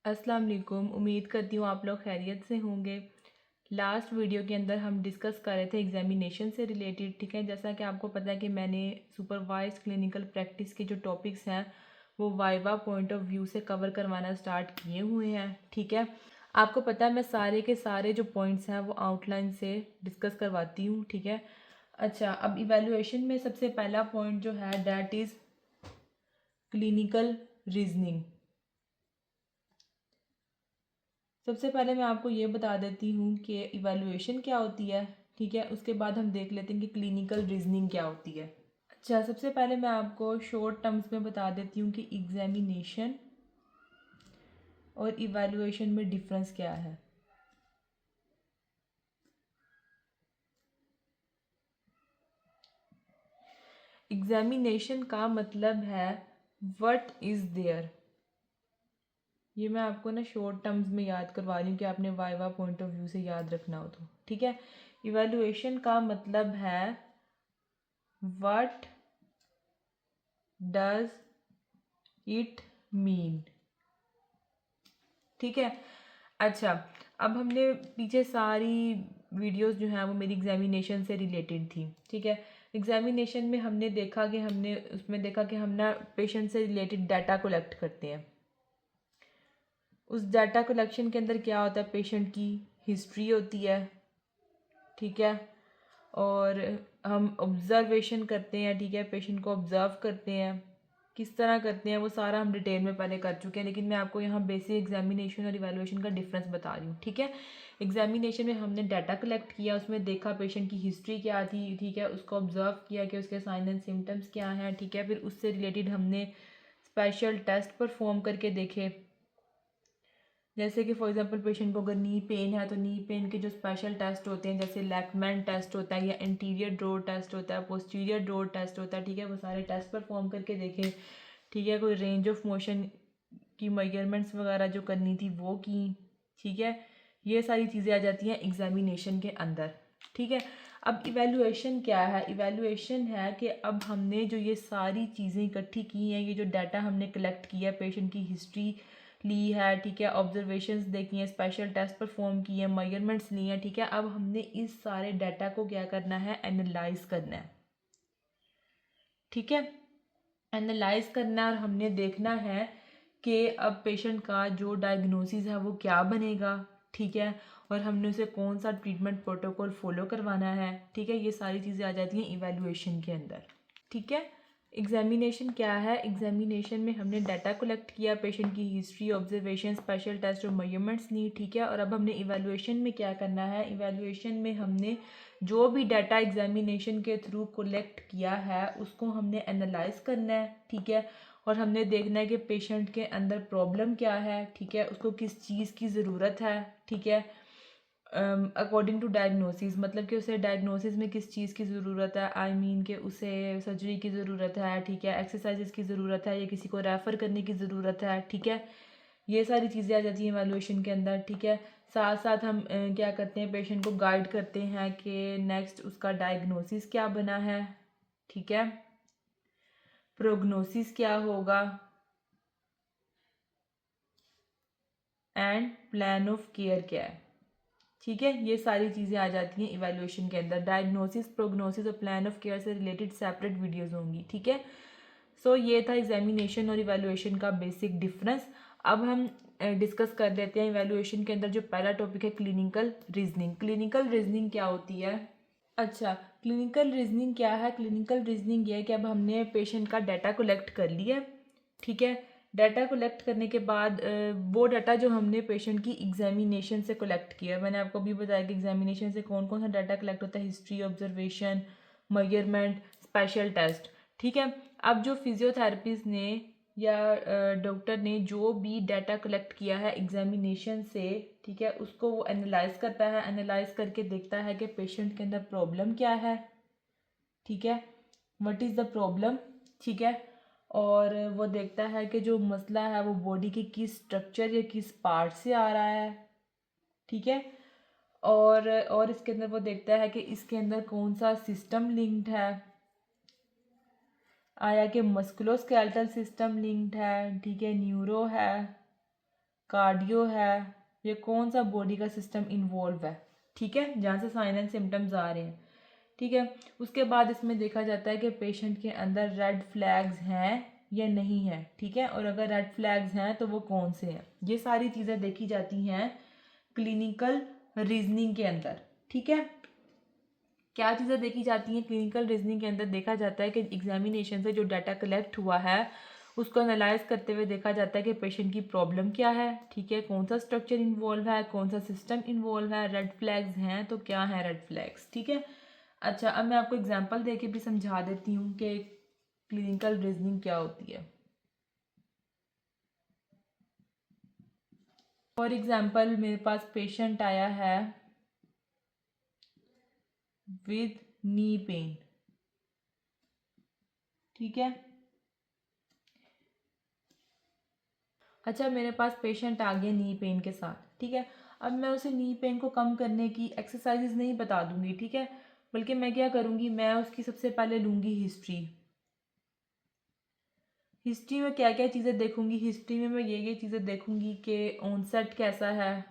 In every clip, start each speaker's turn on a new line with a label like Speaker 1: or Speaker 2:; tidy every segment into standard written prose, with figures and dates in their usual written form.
Speaker 1: अस्सलाम वालेकुम। उम्मीद करती हूँ आप लोग खैरियत से होंगे। लास्ट वीडियो के अंदर हम डिस्कस कर रहे थे एग्जामिनेशन से रिलेटेड। ठीक है, जैसा कि आपको पता है कि मैंने सुपरवाइज्ड क्लिनिकल प्रैक्टिस के जो टॉपिक्स हैं वो वाइवा पॉइंट ऑफ व्यू से कवर करवाना स्टार्ट किए हुए हैं। ठीक है, आपको पता है मैं सारे के सारे जो पॉइंट्स हैं वो आउटलाइन से डिस्कस करवाती हूँ। ठीक है, अच्छा, अब इवेलुएशन में सबसे पहला पॉइंट जो है डैट इज़ क्लिनिकल रीजनिंग। सबसे पहले मैं आपको ये बता देती हूँ कि इवैल्यूएशन क्या होती है। ठीक है, उसके बाद हम देख लेते हैं कि क्लिनिकल रीजनिंग क्या होती है। अच्छा, सबसे पहले मैं आपको शॉर्ट टर्म्स में बता देती हूँ कि एग्जामिनेशन और इवैल्यूएशन में डिफरेंस क्या है। एग्जामिनेशन का मतलब है व्हाट इज़ देयर। ये मैं आपको ना शॉर्ट टर्म्स में याद करवा रही हूँ कि आपने वाइवा पॉइंट ऑफ व्यू से याद रखना हो तो। ठीक है, इवैल्यूएशन का मतलब है व्हाट डज इट मीन। ठीक है, अच्छा, अब हमने पीछे सारी वीडियोस जो हैं वो मेरी एग्जामिनेशन से रिलेटेड थी। ठीक है, एग्जामिनेशन में हमने देखा कि हमने उसमें देखा कि हम ना पेशेंट से रिलेटेड डाटा कलेक्ट करते हैं। उस डाटा कलेक्शन के अंदर क्या होता है, पेशेंट की हिस्ट्री होती है। ठीक है, और हम ऑब्जर्वेशन करते हैं। ठीक है, पेशेंट को ऑब्जर्व करते हैं। किस तरह करते हैं वो सारा हम डिटेल में पहले कर चुके हैं, लेकिन मैं आपको यहाँ बेसिक एग्जामिनेशन और इवैल्यूएशन का डिफरेंस बता रही हूँ। ठीक है, एग्जामिनेशन में हमने डाटा कलेक्ट किया, उसमें देखा पेशेंट की हिस्ट्री क्या थी। ठीक है, उसको ऑब्जर्व किया कि उसके साइन एंड सिम्टम्स क्या हैं। ठीक है, फिर उससे रिलेटेड हमने स्पेशल टेस्ट परफॉर्म करके देखे। जैसे कि फॉर एग्जांपल पेशेंट को अगर नी पेन है तो नी पेन के जो स्पेशल टेस्ट होते हैं, जैसे लैकमैन टेस्ट होता है या एंटीरियर ड्रॉ टेस्ट होता है, पोस्टीरियर ड्रॉ टेस्ट होता है। ठीक है, वो सारे टेस्ट परफॉर्म करके देखें। ठीक है, कोई रेंज ऑफ मोशन की मेजरमेंट्स वगैरह जो करनी थी वो की। ठीक है, ये सारी चीज़ें आ जाती हैं एग्जामिनेशन के अंदर। ठीक है, अब इवैल्यूएशन क्या है। इवैल्यूएशन है कि अब हमने जो ये सारी चीज़ें इकट्ठी की हैं, ये जो डाटा हमने कलेक्ट किया है, पेशेंट की हिस्ट्री ली है। ठीक है, ऑब्जर्वेशंस देखी हैं, स्पेशल टेस्ट परफॉर्म किए हैं, मेजरमेंट्स ली हैं। ठीक है, अब हमने इस सारे डाटा को क्या करना है, एनालाइज करना है। ठीक है, एनालाइज करना है और हमने देखना है कि अब पेशेंट का जो डायग्नोसिस है वो क्या बनेगा। ठीक है, और हमने उसे कौन सा ट्रीटमेंट प्रोटोकॉल फॉलो करवाना है। ठीक है, ये सारी चीज़ें आ जाती हैं इवैल्यूएशन के अंदर। ठीक है, एग्जामिनेशन क्या है। एग्जामिनेशन में हमने डाटा कलेक्ट किया, पेशेंट की हिस्ट्री, ऑब्जर्वेशन, स्पेशल टेस्ट और मेजरमेंट्स ली। ठीक है, और अब हमने इवैल्यूएशन में क्या करना है। इवैल्यूएशन में हमने जो भी डाटा एग्जामिनेशन के थ्रू कलेक्ट किया है उसको हमने एनालाइज करना है। ठीक है, और हमने देखना है कि पेशेंट के अंदर प्रॉब्लम क्या है। ठीक है, उसको किस चीज़ की ज़रूरत है। ठीक है, अकॉर्डिंग टू डायग्नोसिस, मतलब कि उसे डायग्नोसिस में किस चीज़ की ज़रूरत है। आई मीन कि उसे सर्जरी की ज़रूरत है। ठीक है, एक्सरसाइजेस की ज़रूरत है या किसी को रेफ़र करने की ज़रूरत है। ठीक है, ये सारी चीज़ें आ जाती हैं इवैल्यूएशन के अंदर। ठीक है, साथ साथ हम क्या करते हैं, पेशेंट को गाइड करते हैं कि नेक्स्ट उसका डायग्नोसिस क्या बना है। ठीक है, प्रोग्नोसिस क्या होगा एंड प्लान ऑफ केयर क्या है। ठीक है, ये सारी चीज़ें आ जाती हैं इवैल्यूएशन के अंदर। डायग्नोसिस, प्रोग्नोसिस और प्लान ऑफ केयर से रिलेटेड सेपरेट वीडियोस होंगी। ठीक है, सो ये था एग्जामिनेशन और इवैल्यूएशन का बेसिक डिफरेंस। अब हम डिस्कस कर लेते हैं इवैल्यूएशन के अंदर जो पहला टॉपिक है, क्लिनिकल रीजनिंग। क्लिनिकल रीजनिंग क्या होती है। अच्छा, क्लिनिकल रीजनिंग क्या है। क्लिनिकल रीजनिंग ये है कि अब हमने पेशेंट का डाटा कलेक्ट कर लिया। ठीक है, डाटा कलेक्ट करने के बाद वो डाटा जो हमने पेशेंट की एग्जामिनेशन से कलेक्ट किया, मैंने आपको भी बताया कि एग्जामिनेशन से कौन कौन सा डाटा कलेक्ट होता है, history, observation, measurement, special test. ठीक है, अब जो फिजियोथेरेपिस्ट ने या डॉक्टर ने जो भी डाटा कलेक्ट किया है एग्जामिनेशन से, ठीक है, उसको वो एनालाइज करता है। एनालाइज करके देखता है कि पेशेंट के अंदर प्रॉब्लम क्या है। ठीक है, व्हाट इज़ द प्रॉब्लम। ठीक है, और वो देखता है कि जो मसला है वो बॉडी के किस स्ट्रक्चर या किस पार्ट से आ रहा है। ठीक है, और इसके अंदर वो देखता है कि इसके अंदर कौन सा सिस्टम लिंक्ड है, आया कि मस्कुलोस्केलेटल सिस्टम लिंक्ड है। ठीक है, न्यूरो है, कार्डियो है, या कौन सा बॉडी का सिस्टम इन्वॉल्व है, ठीक है, जहाँ से साइन एंड सिम्टम्स आ रहे हैं, ठीक है। उसके बाद इसमें देखा जाता है कि पेशेंट के अंदर रेड फ्लैग्स हैं या नहीं है, ठीक है, और अगर रेड फ्लैग्स हैं तो वो कौन से हैं। ये सारी चीज़ें देखी जाती हैं क्लिनिकल रीजनिंग के अंदर, ठीक है। क्या चीज़ें देखी जाती हैं क्लिनिकल रीजनिंग के अंदर? देखा जाता है कि एग्जामिनेशन से जो डाटा कलेक्ट हुआ है उसको एनालाइज करते हुए देखा जाता है कि पेशेंट की प्रॉब्लम क्या है, ठीक है, कौन सा स्ट्रक्चर इन्वॉल्व है, कौन सा सिस्टम इन्वॉल्व है, रेड फ्लैग्स हैं तो क्या है रेड फ्लैग्स, ठीक है। अच्छा, अब मैं आपको एग्जांपल देके भी समझा देती हूँ कि क्लिनिकल रीजनिंग क्या होती है। फॉर एग्जांपल मेरे पास पेशेंट आया है विद नी पेन, ठीक है। अच्छा, मेरे पास पेशेंट आ गया नी पेन के साथ, ठीक है। अब मैं उसे नी पेन को कम करने की एक्सरसाइजेज नहीं बता दूंगी, ठीक है, बल्कि मैं क्या करूँगी, मैं उसकी सबसे पहले लूँगी हिस्ट्री। हिस्ट्री में क्या क्या चीज़ें देखूंगी, हिस्ट्री में मैं ये चीज़ें देखूंगी कि ऑनसेट कैसा है,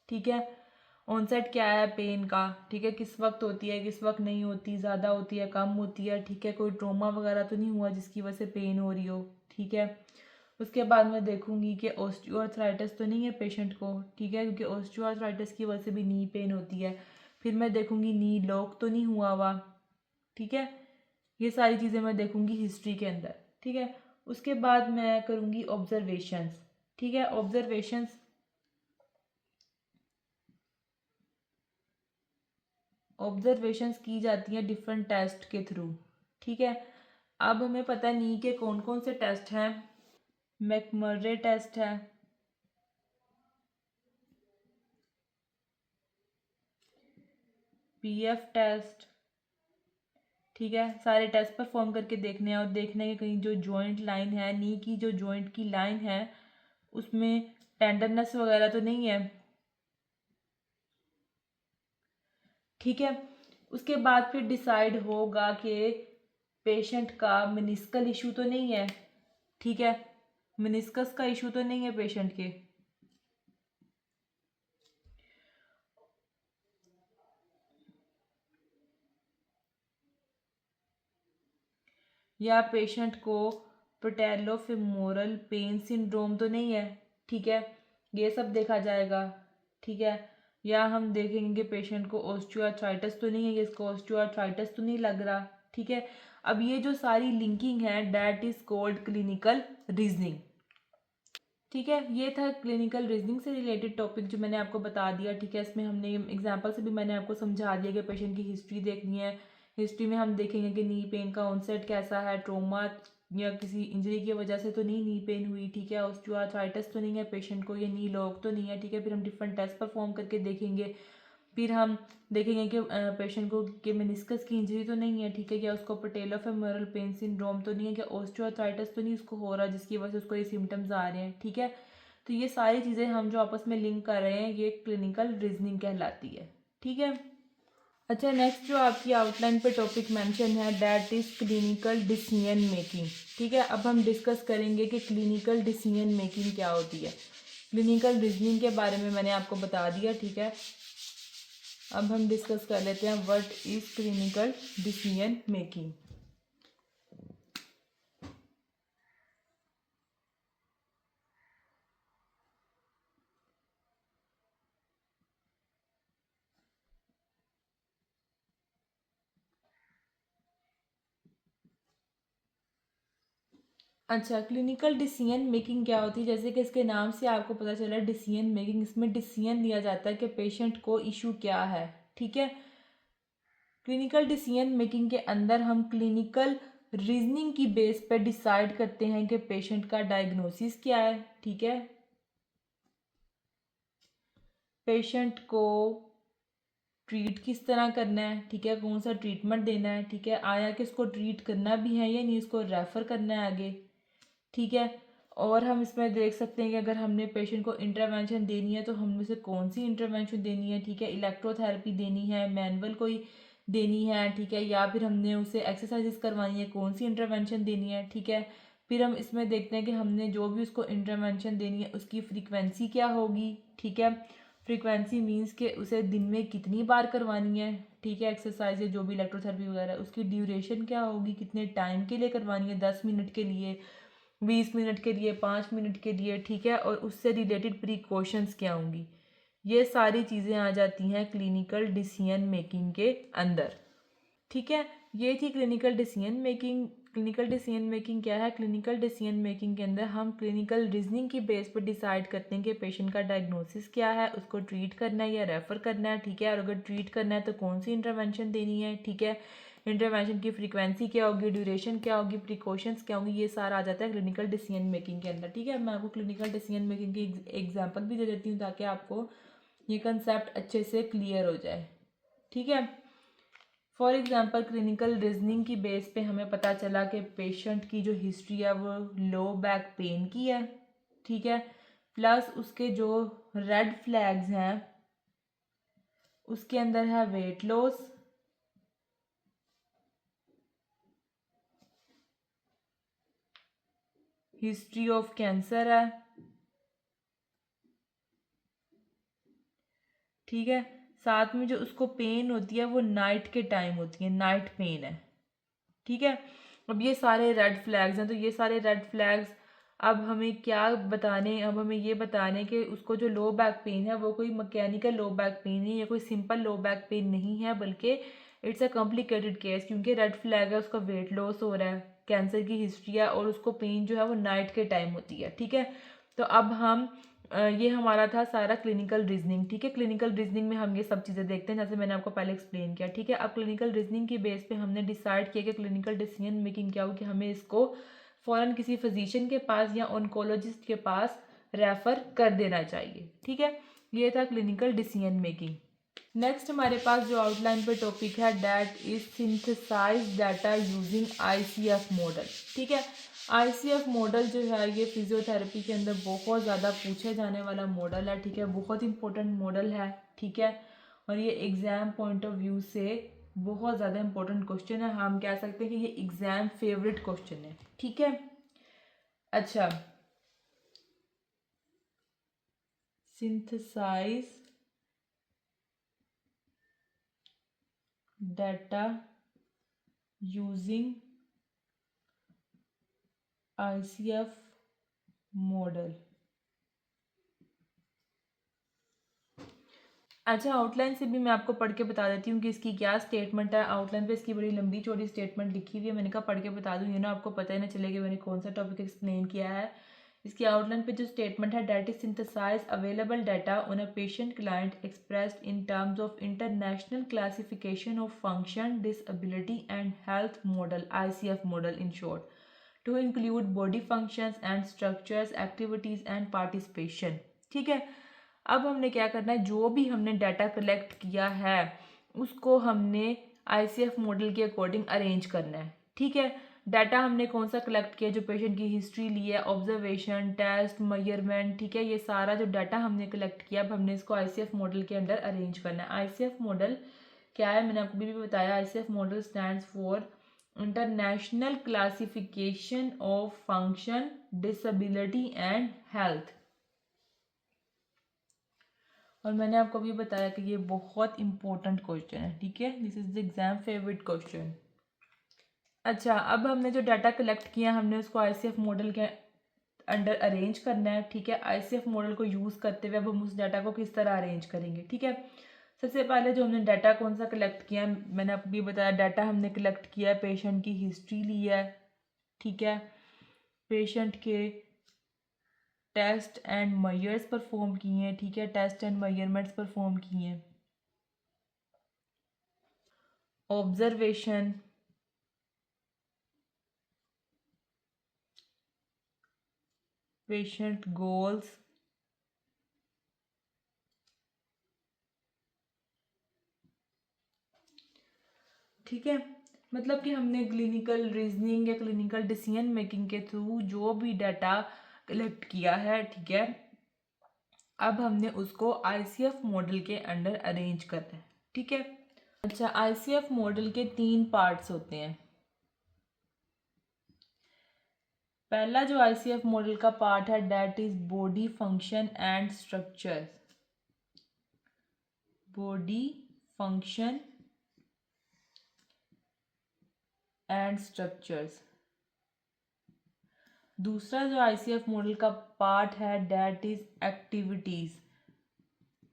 Speaker 1: ठीक है, ऑनसेट क्या है पेन का, ठीक है, किस वक्त होती है, किस वक्त नहीं होती, ज़्यादा होती है, कम होती है, ठीक है, कोई ट्रोमा वगैरह तो नहीं हुआ जिसकी वजह से पेन हो रही हो, ठीक है। उसके बाद मैं देखूंगी कि ऑस्टियोआर्थराइटिस तो नहीं है पेशेंट को, ठीक है, क्योंकि ऑस्टियोआर्थराइटिस की वजह से भी नी पेन होती है। फिर मैं देखूंगी नी लॉक तो नहीं हुआ हुआ, ठीक है। ये सारी चीज़ें मैं देखूंगी हिस्ट्री के अंदर, ठीक है। उसके बाद मैं करूंगी ऑब्जर्वेशंस, ठीक है। ऑब्जर्वेशंस की जाती हैं डिफरेंट टेस्ट के थ्रू, ठीक है। अब हमें पता नहीं कि कौन कौन से टेस्ट हैं। मैकमर्रे टेस्ट है, पीएफ टेस्ट, ठीक है, सारे टेस्ट परफॉर्म करके देखने हैं और देखने हैं कहीं जो जॉइंट लाइन है, नी की जो जॉइंट की लाइन है उसमें टेंडरनेस वगैरह तो नहीं है, ठीक है। उसके बाद फिर डिसाइड होगा कि पेशेंट का मेनिस्कल इशू तो नहीं है, ठीक है, मेनिस्कस का इशू तो नहीं है पेशेंट के। या पेशेंट को पैटेलोफेमोरल पेन सिंड्रोम तो नहीं है, ठीक है, ये सब देखा जाएगा, ठीक है। या हम देखेंगे पेशेंट को ऑस्टियोआर्थराइटिस तो नहीं है, ये इसको ऑस्टियोआर्थराइटिस तो नहीं लग रहा, ठीक है। अब ये जो सारी लिंकिंग है that is called clinical reasoning, ठीक है। ये था क्लिनिकल रीजनिंग से रिलेटेड टॉपिक जो मैंने आपको बता दिया, ठीक है। इसमें हमने एग्जांपल से भी मैंने आपको समझा दिया कि पेशेंट की हिस्ट्री देखनी है। हिस्ट्री में हम देखेंगे कि नी पेन का ऑनसेट कैसा है, ट्रोमा या किसी इंजरी की वजह से तो नहीं नी पेन हुई, ठीक है, ऑस्टियोआर्थराइटिस तो नहीं है पेशेंट को, ये नी लॉक तो नहीं है, ठीक है। फिर हम डिफरेंट टेस्ट परफॉर्म करके देखेंगे। फिर हम देखेंगे कि पेशेंट को कि मेनिस्कस की इंजरी तो नहीं है, ठीक है, क्या उसको पैटेलोफेमोरल पेन सिंड्रोम तो नहीं है, क्या ऑस्टियोआर्थराइटिस तो नहीं उसको हो रहा जिसकी वजह से उसको ये सिम्टम्स आ रहे हैं, ठीक है। तो ये सारी चीज़ें हम जो आपस में लिंक कर रहे हैं ये क्लिनिकल रीजनिंग कहलाती है, ठीक है। अच्छा, नेक्स्ट जो आपकी आउटलाइन पे टॉपिक मेंशन है that is clinical decision making, ठीक है। अब हम डिस्कस करेंगे कि क्लिनिकल डिसीजन मेकिंग क्या होती है। क्लिनिकल रीजनिंग के बारे में मैंने आपको बता दिया, ठीक है। अब हम डिस्कस कर लेते हैं what is clinical decision making. अच्छा, क्लिनिकल डिसीजन मेकिंग क्या होती है? जैसे कि इसके नाम से आपको पता चला डिसीजन मेकिंग, इसमें डिसीजन लिया जाता है कि पेशेंट को इशू क्या है, ठीक है। क्लिनिकल डिसीजन मेकिंग के अंदर हम क्लिनिकल रीजनिंग की बेस पर डिसाइड करते हैं कि पेशेंट का डायग्नोसिस क्या है, ठीक है, पेशेंट को ट्रीट किस तरह करना है, ठीक है, कौन सा ट्रीटमेंट देना है, ठीक है, आया कि इसको ट्रीट करना भी है या नहीं, इसको रेफ़र करना है आगे, ठीक है। और हम इसमें देख सकते हैं कि अगर हमने पेशेंट को इंटरवेंशन देनी है तो हम उसे कौन सी इंटरवेंशन देनी है, ठीक है, इलेक्ट्रोथेरेपी देनी है, मैनुअल कोई देनी है, ठीक है, या फिर हमने उसे एक्सरसाइजेस करवानी है, कौन सी इंटरवेंशन देनी है, ठीक है। फिर हम इसमें देखते हैं कि हमने जो भी उसको इंटरवेंशन देनी है उसकी फ्रीक्वेंसी क्या होगी, ठीक है। फ्रीक्वेंसी मींस कि उसे दिन में कितनी बार करवानी है, ठीक है, एक्सरसाइज है जो भी इलेक्ट्रोथेरेपी वगैरह, उसकी ड्यूरेशन क्या होगी, कितने टाइम के लिए करवानी है, 10 मिनट के लिए, 20 मिनट के लिए, 5 मिनट के लिए, ठीक है, और उससे रिलेटेड प्रिकॉशंस क्या होंगी। ये सारी चीज़ें आ जाती हैं क्लिनिकल डिसीजन मेकिंग के अंदर, ठीक है। ये थी clinical decision making. Clinical decision making क्या है? क्लिनिकल डिसीजन मेकिंग के अंदर हम क्लिनिकल रीजनिंग की बेस पर डिसाइड करते हैं कि पेशेंट का डायग्नोसिस क्या है, उसको ट्रीट करना है या रेफ़र करना है, ठीक है, और अगर ट्रीट करना है तो कौन सी इंटरवेंशन देनी है, ठीक है, इंटरवेंशन की फ्रीक्वेंसी क्या होगी, ड्यूरेशन क्या होगी, प्रिकॉशंस क्या होंगी, ये सारा आ जाता है क्लिनिकल डिसीजन मेकिंग के अंदर, ठीक है। मैं आपको क्लिनिकल डिसीजन मेकिंग की एग्जाम्पल भी दे देती हूँ ताकि आपको ये कंसेप्ट अच्छे से क्लियर हो जाए, ठीक है। फॉर एग्जांपल क्लिनिकल रीजनिंग की बेस पे हमें पता चला कि पेशेंट की जो हिस्ट्री है वो लो बैक पेन की है, ठीक है, प्लस उसके जो रेड फ्लैग्स हैं उसके अंदर है weight loss, history of cancer है, ठीक है, साथ में जो उसको पेन होती है वो नाइट के टाइम होती है, नाइट पेन है, ठीक है। अब ये सारे रेड फ्लैग्स हैं, तो ये सारे रेड फ्लैग्स अब हमें क्या बताने, अब हमें ये बताने कि उसको जो लो बैक पेन है वो कोई मैकेनिकल लो बैक पेन नहीं है, कोई सिंपल लो बैक पेन नहीं है, बल्कि इट्स अ कॉम्प्लिकेटेड केस, क्योंकि रेड फ्लैग है, उसका वेट लॉस हो रहा है, कैंसर की हिस्ट्री है और उसको पेन जो है वो नाइट के टाइम होती है, ठीक है। तो अब हम ये हमारा था सारा क्लिनिकल रीजनिंग, ठीक है। क्लिनिकल रीजनिंग में हम ये सब चीज़ें देखते हैं जैसे मैंने आपको पहले एक्सप्लेन किया, ठीक है। अब क्लिनिकल रीजनिंग की बेस पे हमने डिसाइड किया कि क्लिनिकल डिसीजन मेकिंग क्या हो, कि हमें इसको फ़ौरन किसी फिजिशियन के पास या ऑन्कोलॉजिस्ट के पास रेफ़र कर देना चाहिए, ठीक है। ये था क्लिनिकल डिसीजन मेकिंग। नेक्स्ट हमारे पास जो आउटलाइन पे टॉपिक है that is synthesize data using ICF model, ठीक है। आईसीएफ मॉडल जो है ये फिजियोथेरेपी के अंदर बहुत ज़्यादा पूछे जाने वाला मॉडल है, ठीक है, बहुत इंपॉर्टेंट मॉडल है, ठीक है, और ये एग्ज़ाम पॉइंट ऑफ व्यू से बहुत ज़्यादा इंपॉर्टेंट क्वेश्चन है, हम कह सकते हैं कि ये एग्ज़ाम फेवरेट क्वेश्चन है, ठीक है। अच्छा, synthesize data using ICF model. अच्छा, आउटलाइन से भी मैं आपको पढ़ के बता देती हूँ कि इसकी क्या स्टेटमेंट है। आउटलाइन पे इसकी बड़ी लंबी चौड़ी स्टेटमेंट लिखी हुई है, मैंने कहा पढ़ के बता दूँ, ये ना आपको पता ही ना चले कि मैंने कौन सा टॉपिक एक्सप्लेन किया है। इसकी आउटलाइन पे जो स्टेटमेंट है that is synthesize available data on a patient client expressed in terms of international classification of function disability and health model, ICF model in short, to include body functions and structures, activities and participation, ठीक है। अब हमने क्या करना है, जो भी हमने डाटा कलेक्ट किया है उसको हमने आईसीएफ मॉडल के अकॉर्डिंग अरेंज करना है, ठीक है। डाटा हमने कौन सा कलेक्ट किया, जो पेशेंट की हिस्ट्री ली है, ऑब्जर्वेशन, टेस्ट, मेजरमेंट, ठीक है, ये सारा जो डाटा हमने कलेक्ट किया अब हमने इसको आईसीएफ मॉडल के अंदर अरेंज करना है। आईसीएफ मॉडल क्या है, मैंने आपको भी बताया, ICF model stands for international classification of function disability and health, और मैंने आपको भी बताया कि ये बहुत इंपॉर्टेंट क्वेश्चन है, ठीक है, this is the exam favourite question. अच्छा, अब हमने जो डाटा कलेक्ट किया हमने उसको आईसीएफ मॉडल के अंडर अरेंज करना है, ठीक है। आईसीएफ मॉडल को यूज़ करते हुए अब हम उस डाटा को किस तरह अरेंज करेंगे, ठीक है। सबसे पहले जो हमने डाटा कौन सा कलेक्ट किया, मैंने आपको भी बताया, डाटा हमने कलेक्ट किया है, पेशेंट की हिस्ट्री ली है, ठीक है, पेशेंट के टेस्ट एंड मेजर्स परफॉर्म किए हैं, ठीक है, टेस्ट एंड मेजरमेंट्स परफॉर्म किए हैं, ऑब्जर्वेशन, पेशेंट गोल्स, ठीक है। मतलब कि हमने क्लिनिकल रीजनिंग या क्लिनिकल डिसीजन मेकिंग के थ्रू जो भी डाटा कलेक्ट किया है, ठीक है, अब हमने उसको आईसीएफ मॉडल के अंडर अरेंज करना है, ठीक है। अच्छा, आईसीएफ मॉडल के 3 पार्ट्स होते हैं। पहला जो आईसीएफ मॉडल का पार्ट है that is body function and structure. Body function and structures. दूसरा जो आईसीएफ मॉडल का पार्ट है दैट इज एक्टिविटीज।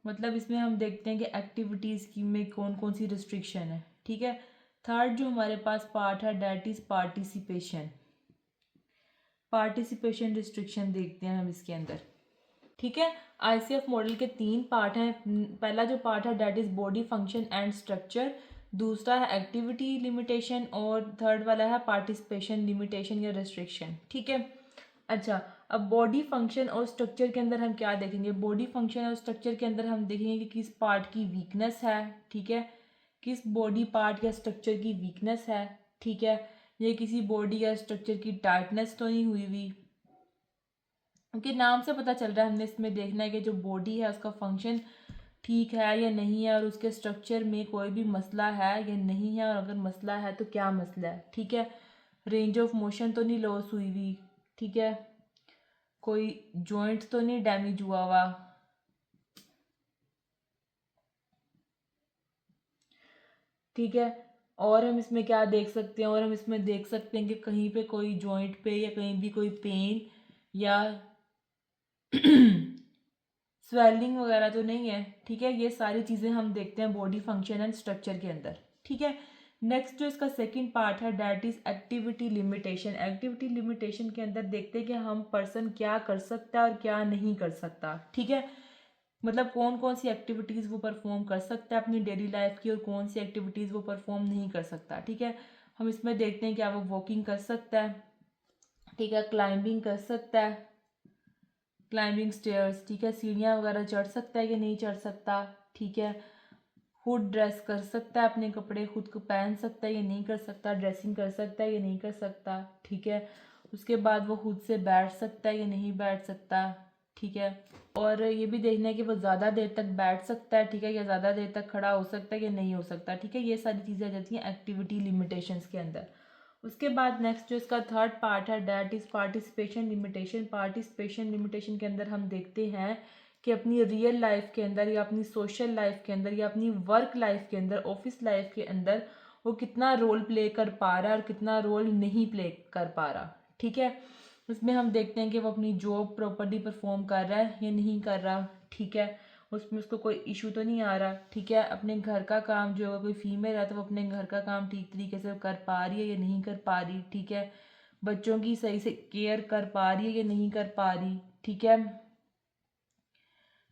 Speaker 1: मतलब इसमें हम देखते हैं कि एक्टिविटीज की में कौन कौन सी रिस्ट्रिक्शन है। ठीक है। थर्ड जो हमारे पास पार्ट है that is participation. Participation restriction देखते हैं हम इसके अंदर। ठीक है। आईसीएफ मॉडल के 3 पार्ट हैं। पहला जो पार्ट है that is body function and structure, दूसरा है एक्टिविटी लिमिटेशन और थर्ड वाला है पार्टिसिपेशन लिमिटेशन या रिस्ट्रिक्शन। ठीक है। अच्छा, अब बॉडी फंक्शन और स्ट्रक्चर के अंदर हम क्या देखेंगे। बॉडी फंक्शन और स्ट्रक्चर के अंदर हम देखेंगे कि किस पार्ट की वीकनेस है। ठीक है। किस बॉडी पार्ट या स्ट्रक्चर की वीकनेस है। ठीक है। ये किसी बॉडी या स्ट्रक्चर की टाइटनेस तो नहीं हुई हुई, क्योंकि नाम से पता चल रहा है। हमने इसमें देखना है कि जो बॉडी है उसका फंक्शन ठीक है या नहीं है और उसके स्ट्रक्चर में कोई भी मसला है या नहीं है, और अगर मसला है तो क्या मसला है। ठीक है। रेंज ऑफ मोशन तो नहीं लॉस हुई हुई। ठीक है। कोई जॉइंट तो नहीं डैमेज हुआ हुआ। ठीक है। और हम इसमें क्या देख सकते हैं, और हम इसमें देख सकते हैं कि कहीं पे कोई जॉइंट पे या कहीं भी कोई पेन या स्वेलिंग वगैरह तो नहीं है। ठीक है। ये सारी चीज़ें हम देखते हैं बॉडी फंक्शन एंड स्ट्रक्चर के अंदर। ठीक है। नेक्स्ट जो इसका सेकंड पार्ट है that is activity limitation. Activity limitation के अंदर देखते हैं कि हम पर्सन क्या कर सकता है और क्या नहीं कर सकता। ठीक है। मतलब कौन कौन सी एक्टिविटीज़ वो परफॉर्म कर सकता है अपनी डेली लाइफ की और कौन सी एक्टिविटीज़ वो परफॉर्म नहीं कर सकता। ठीक है। हम इसमें देखते हैं क्या वो वॉकिंग कर सकता है। ठीक है। क्लाइंबिंग कर सकता है, क्लाइंबिंग स्टेयर्स। ठीक है। सीढ़ियाँ वगैरह चढ़ सकता है कि नहीं चढ़ सकता। ठीक है। खुद ड्रेस कर सकता है, अपने कपड़े खुद को पहन सकता है या नहीं कर सकता, ड्रेसिंग कर सकता है या नहीं कर सकता। ठीक है। उसके बाद वो खुद से बैठ सकता है या नहीं बैठ सकता। ठीक है। और ये भी देखना है कि वो ज़्यादा देर तक बैठ सकता है। ठीक है। या ज़्यादा देर तक खड़ा हो सकता है या नहीं हो सकता। ठीक है। ये सारी चीज़ें आ जाती हैं एक्टिविटी लिमिटेशंस के अंदर। उसके बाद नेक्स्ट जो इसका थर्ड पार्ट है that is participation limitation. Participation limitation के अंदर हम देखते हैं कि अपनी रियल लाइफ के अंदर या अपनी सोशल लाइफ के अंदर या अपनी वर्क लाइफ के अंदर, ऑफिस लाइफ के अंदर वो कितना रोल प्ले कर पा रहा है और कितना रोल नहीं प्ले कर पा रहा। ठीक है। उसमें हम देखते हैं कि वो अपनी जॉब प्रॉपर्ली परफॉर्म कर रहा है या नहीं कर रहा। ठीक है। उसमें उसको कोई इशू तो नहीं आ रहा। ठीक है। अपने घर का काम जो अगर कोई फीमेल है तो वो अपने घर का काम ठीक तरीके से कर पा रही है या नहीं कर पा रही। ठीक है। बच्चों की सही से केयर कर पा रही है या नहीं कर पा रही। ठीक है।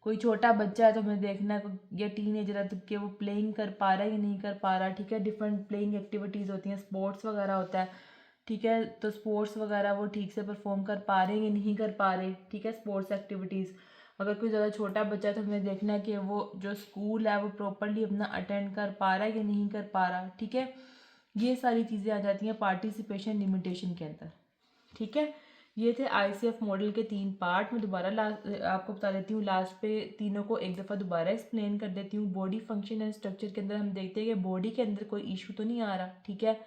Speaker 1: कोई छोटा बच्चा है तो हमें देखना है या टीनेजर है तो कि वो प्लेइंग कर पा रहा है या नहीं कर पा रहा। ठीक है। डिफरेंट प्लेइंग एक्टिविटीज़ होती हैं, स्पोर्ट्स वगैरह होता है। ठीक है। तो स्पोर्ट्स वगैरह वो ठीक से परफॉर्म कर पा रहे हैं या नहीं कर पा रहे। ठीक है। स्पोर्ट्स एक्टिविटीज़, अगर कोई ज़्यादा छोटा बच्चा है तो हमें देखना है कि वो जो स्कूल है वो प्रॉपरली अपना अटेंड कर पा रहा है या नहीं कर पा रहा। ठीक है। ये सारी चीज़ें आ जाती हैं पार्टिसिपेशन लिमिटेशन के अंदर। ठीक है। ये थे आईसीएफ मॉडल के 3 पार्ट। मैं दोबारा लास्ट आपको बता देती हूँ, लास्ट पे तीनों को एक दफ़ा दोबारा एक्सप्लेन कर देती हूँ। बॉडी फंक्शन एंड स्ट्रक्चर के अंदर हम देखते हैं कि बॉडी के अंदर कोई इशू तो नहीं आ रहा। ठीक है।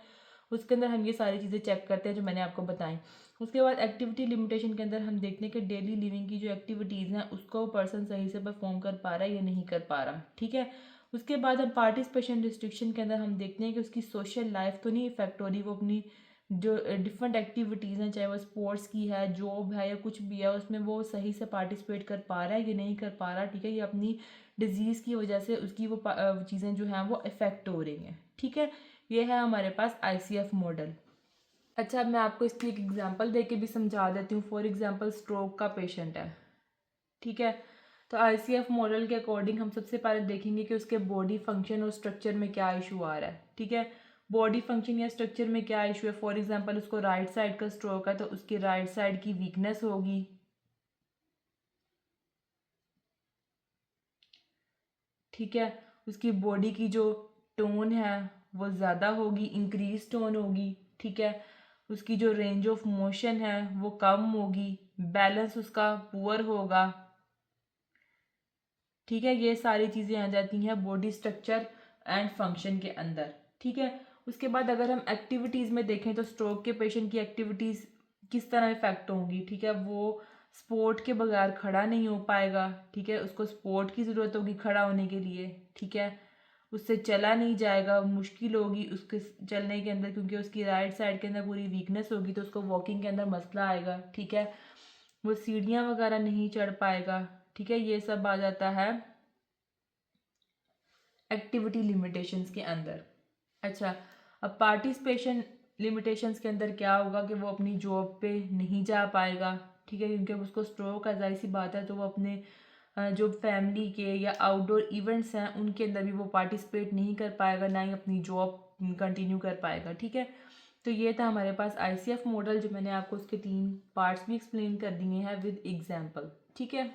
Speaker 1: उसके अंदर हम ये सारी चीज़ें चेक करते हैं जो मैंने आपको बताई। उसके बाद एक्टिविटी लिमिटेशन के अंदर हम देखते हैं कि डेली लिविंग की जो एक्टिविटीज़ हैं उसको वो पर्सन सही से परफॉर्म कर पा रहा है या नहीं कर पा रहा। ठीक है। उसके बाद हम पार्टिसिपेशन रिस्ट्रिक्शन के अंदर हम देखते हैं कि उसकी सोशल लाइफ तो नहीं इफेक्ट हो रही, वो अपनी जो डिफरेंट एक्टिविटीज़ हैं चाहे वो स्पोर्ट्स की है, जॉब है या कुछ भी है, उसमें वो सही से पार्टिसिपेट कर पा रहा है या नहीं कर पा रहा। ठीक है। ये अपनी डिजीज़ की वजह से उसकी वो चीज़ें जो हैं वो इफ़ेक्ट हो रही हैं। ठीक है। ये है हमारे पास आईसीएफ मॉडल। अच्छा, अब मैं आपको इसकी एक एग्जांपल दे के भी समझा देती हूँ। फॉर एग्जांपल स्ट्रोक का पेशेंट है। ठीक है। तो आईसीएफ मॉडल के अकॉर्डिंग हम सबसे पहले देखेंगे कि उसके बॉडी फंक्शन और स्ट्रक्चर में क्या इशू आ रहा है। ठीक है। बॉडी फंक्शन या स्ट्रक्चर में क्या इशू है, फॉर एग्जांपल उसको राइट साइड का स्ट्रोक है तो उसकी राइट साइड की वीकनेस होगी। ठीक है। उसकी बॉडी की जो टोन है वो ज़्यादा होगी, इंक्रीज टोन होगी। ठीक है। उसकी जो रेंज ऑफ मोशन है वो कम होगी, बैलेंस उसका पुअर होगा। ठीक है। ये सारी चीज़ें आ जाती हैं बॉडी स्ट्रक्चर एंड फंक्शन के अंदर। ठीक है। उसके बाद अगर हम एक्टिविटीज़ में देखें तो स्ट्रोक के पेशेंट की एक्टिविटीज़ किस तरह इफ़ेक्ट होंगी, ठीक है। वो सपोर्ट के बगैर खड़ा नहीं हो पाएगा, ठीक है, उसको सपोर्ट की ज़रूरत होगी खड़ा होने के लिए, ठीक है। उससे चला नहीं जाएगा, मुश्किल होगी उसके चलने के अंदर, क्योंकि उसकी राइट साइड के अंदर पूरी वीकनेस होगी, तो उसको वॉकिंग के अंदर मसला आएगा, ठीक है। वो सीढ़ियाँ वगैरह नहीं चढ़ पाएगा, ठीक है। ये सब आ जाता है एक्टिविटी लिमिटेशंस के अंदर। अच्छा, अब पार्टिसिपेशन लिमिटेशंस के अंदर क्या होगा कि वो अपनी जॉब पे नहीं जा पाएगा, ठीक है, क्योंकि अब उसको स्ट्रोक है, ज़ाहिर सी बात है, तो वो अपने जो फैमिली के या आउटडोर इवेंट्स हैं उनके अंदर भी वो पार्टिसिपेट नहीं कर पाएगा, ना ही अपनी जॉब कंटिन्यू कर पाएगा, ठीक है। तो ये था हमारे पास आईसीएफ मॉडल, जो मैंने आपको उसके 3 पार्ट्स भी एक्सप्लेन कर दिए हैं विद एग्जांपल, ठीक है।